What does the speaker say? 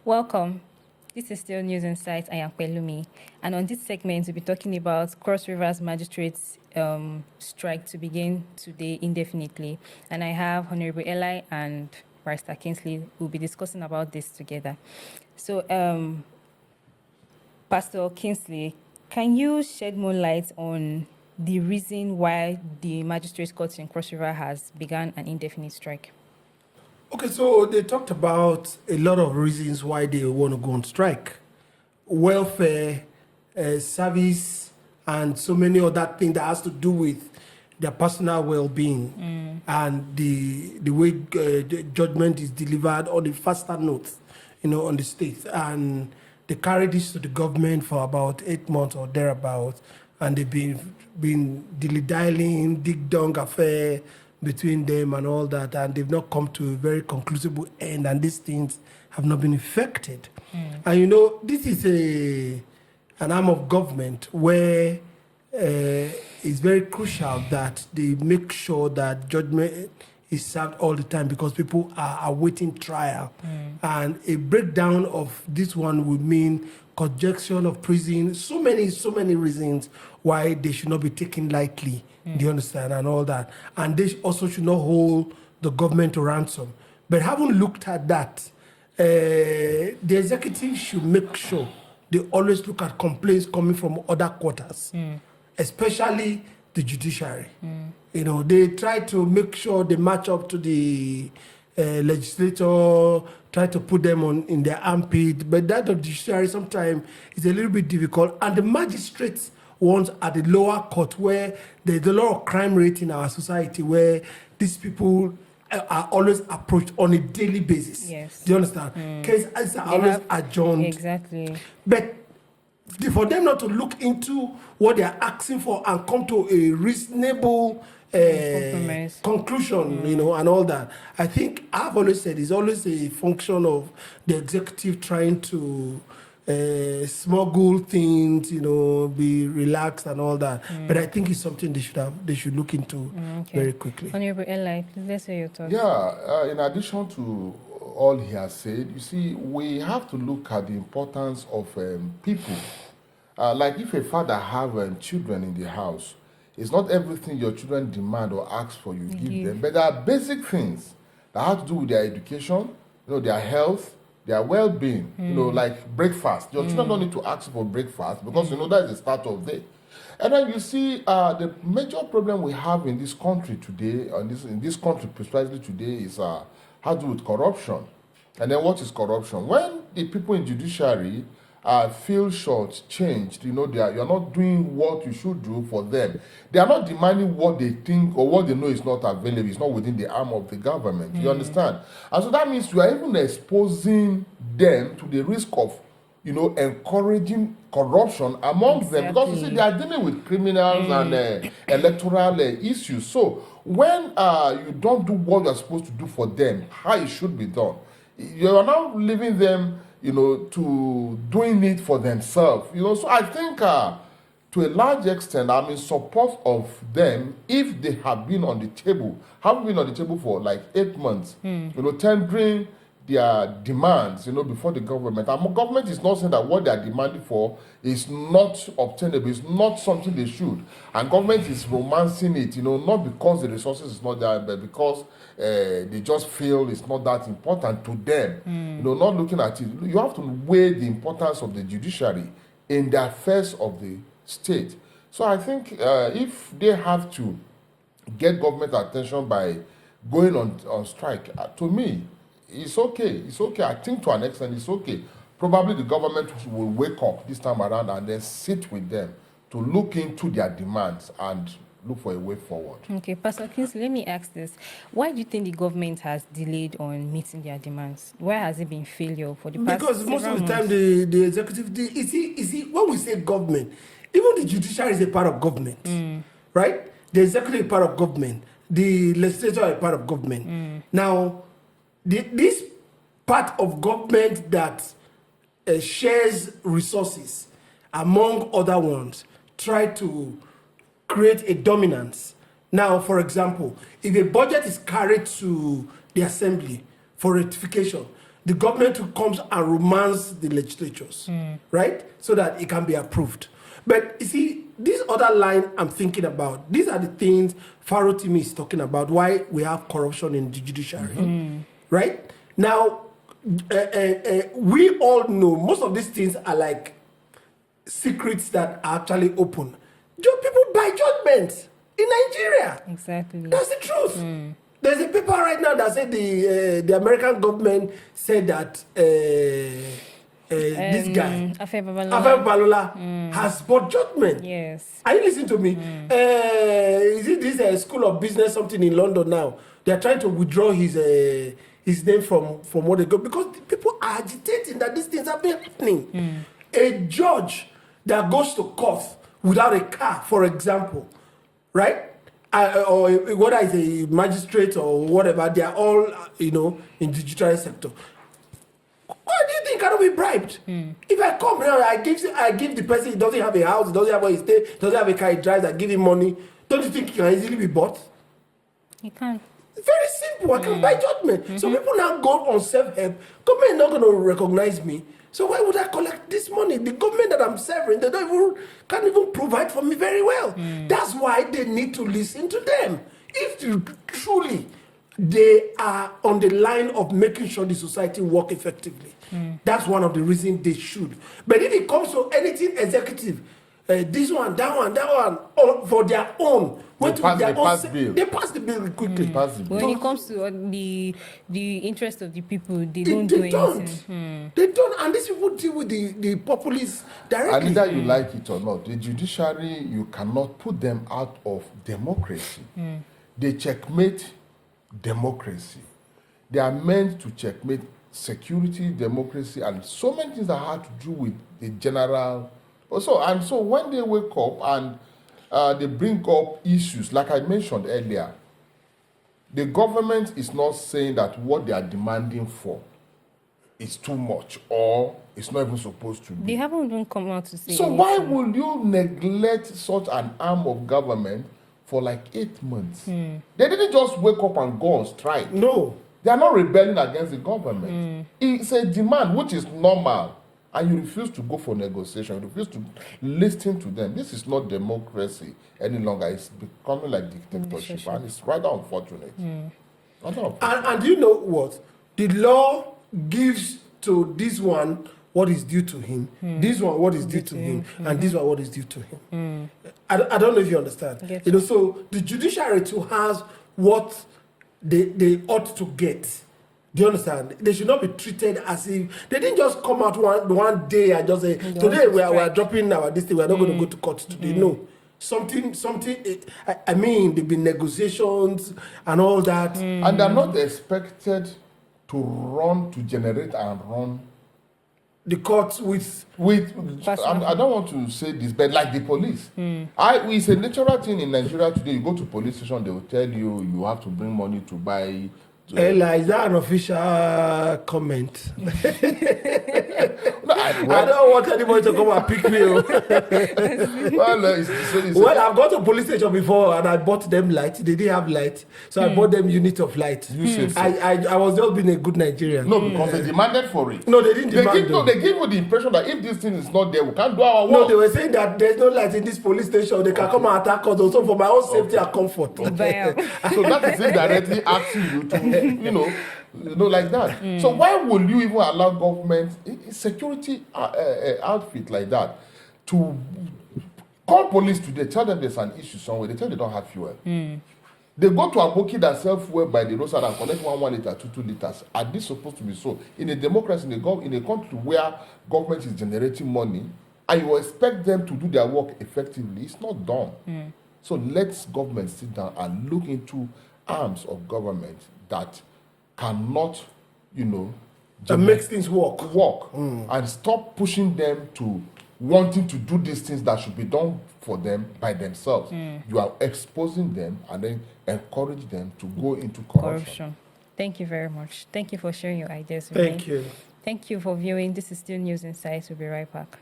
Welcome. This is still News Insights. I am Pelumi. And on this segment, we'll be talking about Cross Rivers Magistrates strike to begin today indefinitely. And I have Honorable Eli and Barrister Kingsley who will be discussing about this together. So, Pastor Kingsley, can you shed more light on the reason why the Magistrates Court in Cross River has begun an indefinite strike? Okay, so they talked about a lot of reasons why they want to go on strike. Welfare, service, and so many other things that has to do with their personal well-being and the way the judgment is delivered on the faster notes, on the state. And they carried this to the government for about 8 months or thereabouts, and they've been dilly-dallying, dig-dong affair between them and all that, and they've not come to a very conclusive end, and these things have not been effected. And this is an arm of government where it's very crucial that they make sure that judgment is served all the time because people are awaiting trial. And a breakdown of this one would mean congestion of prison, so many reasons why they should not be taken lightly. Do you understand? And all that. And they also should not hold the government to ransom. But having looked at that, the executive should make sure they always look at complaints coming from other quarters, especially the judiciary. They try to make sure they match up to the legislator, try to put them in their armpit, but that of the judiciary sometimes is a little bit difficult. And the magistrates ones at the lower court, where there's a lot of crime rate in our society, where these people are always approached on a daily basis. Yes. Do you understand? Cases are always adjourned. Exactly. But for them not to look into what they are asking for and come to a reasonable conclusion, and all that. I think I've always said it's always a function of the executive trying to smuggle things, be relaxed and all that. But I think it's something they should look into very quickly. Honorable Eli, please let's hear your thoughts. Yeah, in addition to all he has said, you see, we have to look at the importance of people. Like if a father have children in the house, it's not everything your children demand or ask for you give them, but there are basic things that have to do with their education, their health, their well-being, like breakfast. Your children don't need to ask for breakfast because that is the start of the day. And then you see the major problem we have in this country today, in this country precisely today, is how to do with corruption. And then what is corruption? When the people in judiciary feel short-changed, you're not doing what you should do for them. They are not demanding what they think or what they know is not available. It's not within the arm of the government. You understand? And so that means you are even exposing them to the risk of, encouraging corruption among them. Because you see, they are dealing with criminals and electoral issues. So when you don't do what you're supposed to do for them, how it should be done, you are now leaving them to doing it for themselves. So I think to a large extent, I'm in support of them if they have been on the table for like 8 months, tendering their demands, before the government. And the government is not saying that what they are demanding for is not obtainable, it's not something they should. And government is romancing it, not because the resources is not there, but because they just feel it's not that important to them. Not looking at it. You have to weigh the importance of the judiciary in the affairs of the state. So I think if they have to get government attention by going on strike, to me, it's okay. It's okay. I think to an extent it's okay. Probably the government will wake up this time around and then sit with them to look into their demands and look for a way forward. Okay, Pastor Kingsley, let me ask this. Why do you think the government has delayed on meeting their demands? Why has it been failure for the past Because most of the months? time the executive, you see, when we say government, even the judiciary is a part of government, right? The executive is part of government. The legislature is part of government. Now, this part of government that shares resources among other ones try to create a dominance. Now, for example, if a budget is carried to the assembly for ratification, the government who comes and romance the legislatures, right? So that it can be approved. But you see, this other line I'm thinking about, these are the things Farotimi is talking about, why we have corruption in the judiciary, right? Now, we all know most of these things are like secrets that are actually open. People buy judgments in Nigeria. Exactly. That's the truth. There's a paper right now that said the American government said that this guy, Afe Afe Balola, has bought judgment. Yes. Are you listening to me? Is it this school of business something in London now? They are trying to withdraw his name from what they got because people are agitating that these things have been happening. A judge that goes to court without a car, for example, right? Or whether it's a magistrate or whatever, they are all, in the judiciary sector. Why do you think cannot be bribed? If I come here, I give the person, he doesn't have a house, he doesn't have where he stay, doesn't have a car he drives, I give him money. Don't you think he can easily be bought? You can. Very simple. I can buy judgment. So people now go on self-help. Government is not going to recognize me. So why would I collect this money? The government that I'm serving, they can't even provide for me very well. That's why they need to listen to them. If truly they are on the line of making sure the society work effectively, that's one of the reasons they should. But if it comes to anything executive, this one, that one, all for their own. They pass the bill quickly. When it comes to the interest of the people, they don't do anything. They don't, and these people deal with the populace directly. And either you like it or not, the judiciary, you cannot put them out of democracy. They checkmate democracy. They are meant to checkmate security, democracy, and so many things that have to do with the general. So when they wake up and they bring up issues, like I mentioned earlier, the government is not saying that what they are demanding for is too much or it's not even supposed to be. They haven't even come out to say So anything. why will you neglect such an arm of government for like 8 months? They didn't just wake up and go on strike. No. They are not rebelling against the government. It's a demand which is normal. And you refuse to go for negotiation, you refuse to listen to them. This is not democracy any longer. It's becoming like dictatorship, and it's rather unfortunate. And you know what? The law gives to this one what is due to him, this one what is due to him, and this one what is due to him. I don't know if you understand. So the judiciary too has what they ought to get. Do you understand? They should not be treated as if they didn't just come out one day and just say, today we are dropping our this thing, we are not going to go to court today. No. Something, I mean, there be negotiations and all that. And they're not expected to generate and run the courts with I don't want to say this, but like the police. It's a natural thing in Nigeria today. You go to police station, they will tell you have to bring money to buy. Ella, is that an official comment? I don't want anybody to come and pick me. Well, I've gone to police station before and I bought them light. They didn't have light, so I bought them unit of light. You said so. I was just being a good Nigerian. No, because they demanded for it. No, they didn't demand. They give you the impression that if this thing is not there, we can't do our work. No, they were saying that there's no light in this police station. They can come and attack us also for my own safety and comfort. So that is indirectly asking you to, like that. So why would you even allow government, security outfit like that, to call police today, tell them there's an issue somewhere, they tell they don't have fuel. They go to Aboki that sell fuel by the roadside and collect 1 liter, 2 liters. Are this supposed to be so? In a democracy, in a country where government is generating money, and you expect them to do their work effectively, it's not done. So let government sit down and look into arms of government that cannot, that makes things work. And stop pushing them to wanting to do these things that should be done for them by themselves. You are exposing them and then encourage them to go into corruption. Thank you very much. Thank you for sharing your ideas with me. Thank you. Thank you for viewing. This is still News Insights. We'll be right back.